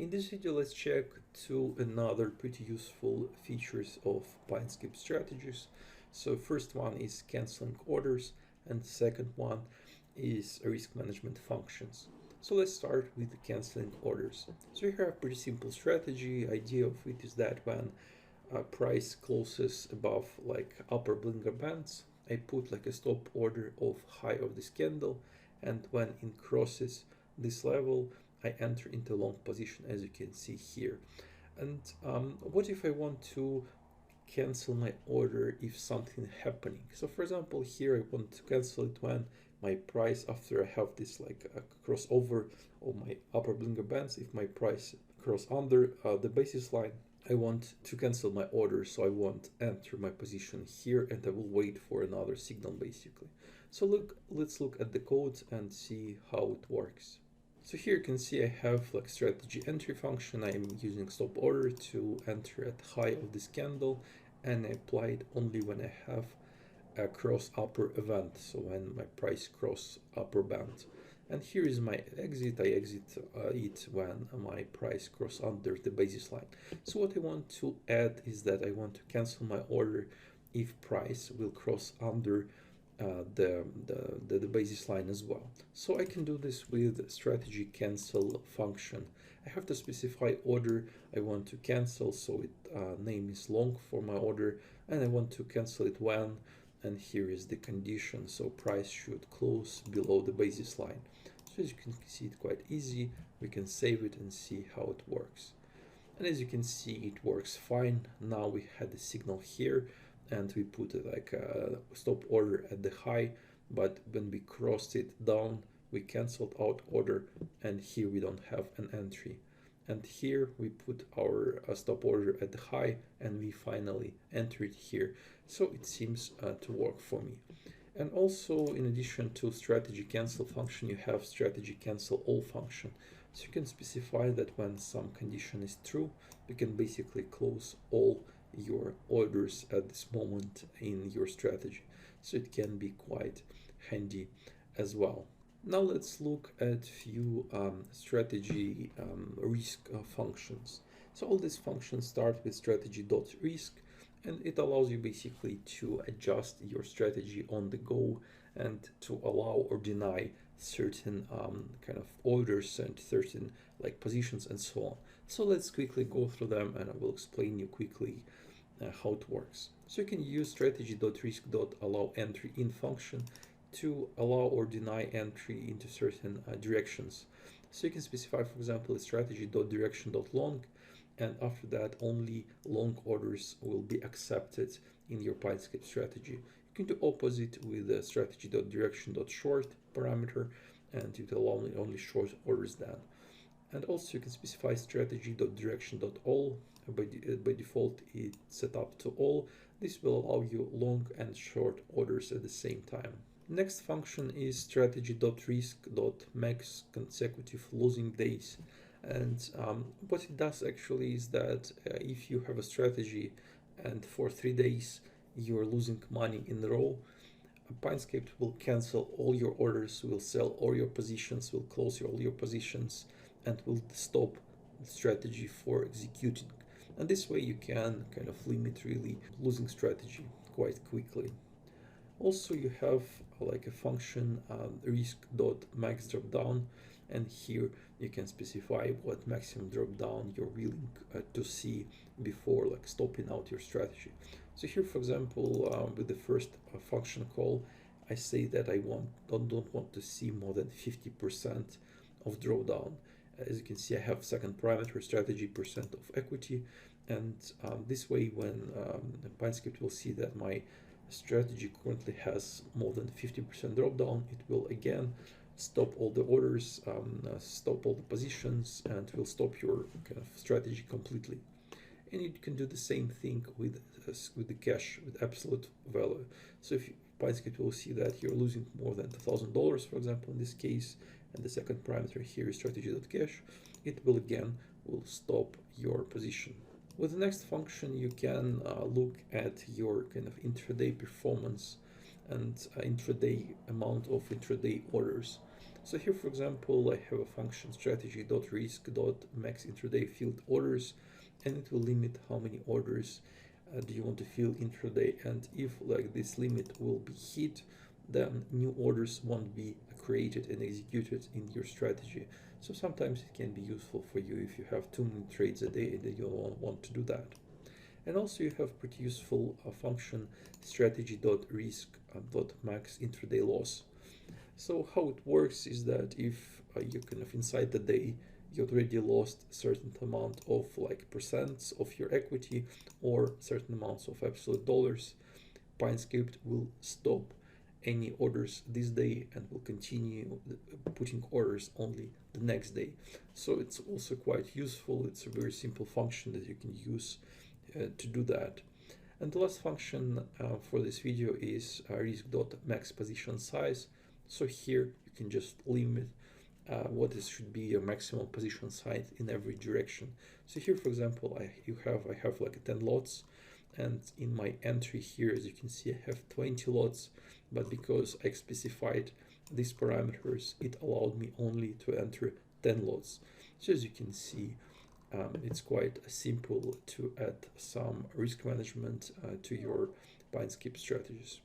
In this video, let's check two another pretty useful features of skip strategies. So first one is canceling orders, and the second one is risk management functions. So let's start with the canceling orders. So here I have a pretty simple strategy. Idea of it is that when a price closes above like upper Bollinger Bands, I put like a stop order of high of this candle, and when it crosses this level, I enter into long position, as you can see here. And what if I want to cancel my order if something happening? So for example, here I want to cancel it when my price, after I have this like a crossover of my upper Bollinger Bands, if my price cross under the basis line, I want to cancel my order, so I won't enter my position here, and I will wait for another signal basically. So let's look at the code and see how it works. So here you can see I have like strategy entry function. I am using stop order to enter at high of this candle, and I apply it only when I have a cross upper event, so when my price cross upper band. And here is my exit. I exit it when my price cross under the basis line. So what I want to add is that I want to cancel my order if price will cross under the basis line as well. So I can do this with strategy cancel function. I have to specify order I want to cancel, so it name is long for my order, and I want to cancel it when, and here is the condition, so price should close below the basis line. So as you can see, it's quite easy. We can save it and see how it works. And as you can see, it works fine. Now we had the signal here, and we put it like a stop order at the high, but when we crossed it down, we canceled out order, and here we don't have an entry. And here we put our stop order at the high, and we finally entered here. So it seems to work for me. And also, in addition to strategy cancel function, you have strategy cancel all function. So you can specify that when some condition is true, you can basically close all your orders at this moment in your strategy. So it can be quite handy as well. Now let's look at few strategy risk functions. So all these functions start with strategy.risk, and it allows you basically to adjust your strategy on the go and to allow or deny certain kind of orders and certain like positions and so on. So let's quickly go through them, and I will explain you quickly how it works. So you can use strategy.risk.allowentryin function to allow or deny entry into certain directions. So you can specify, for example, a strategy.direction.long, and after that only long orders will be accepted in your skip strategy. You can do opposite with the strategy.direction.short parameter, and it will allow only short orders then. And also you can specify strategy.direction.all. By default it's set up to all. This will allow you long and short orders at the same time. Next function is strategy.risk.max consecutive losing days. And what it does actually is that if you have a strategy and for 3 days you're losing money in a row, Pinescape will cancel all your orders, will sell all your positions, will close all your positions, and will stop the strategy for executing. And this way you can kind of limit really losing strategy quite quickly. Also you have like a function risk.max dropdown, and here you can specify what maximum drop down you're willing to see before like stopping out your strategy. So here, for example, with the first function call, I say that I don't want to see more than 50% of drawdown. As you can see, I have second parameter strategy percent of equity, and this way when Pinescape will see that my strategy currently has more than 50% drop down, it will again stop all the orders, stop all the positions, and will stop your kind of strategy completely. And you can do the same thing with the cash, with absolute value. So if Pinescape will see that you're losing more than $1,000, for example, in this case, and the second parameter here is strategy.cash, it will again stop your position. With the next function, you can look at your kind of intraday performance and intraday amount of intraday orders. So here, for example, I have a function strategy.risk.max intraday field orders, and it will limit how many orders do you want to fill intraday. And if like this limit will be hit, then new orders won't be created and executed in your strategy. So sometimes it can be useful for you if you have too many trades a day and you don't want to do that. And also you have pretty useful function strategy.risk.max intraday loss. So how it works is that if you kind of inside the day you already lost a certain amount of like percents of your equity or certain amounts of absolute dollars, PineScript will stop any orders this day and will continue putting orders only the next day. So it's also quite useful. It's a very simple function that you can use to do that. And the last function for this video is risk.max position size. So here you can just limit what should be your maximum position size in every direction. So here, for example, I have like 10 lots, and in my entry here, as you can see, I have 20 lots, but because I specified these parameters, it allowed me only to enter 10 lots. So as you can see, it's quite simple to add some risk management to your PineScript strategies.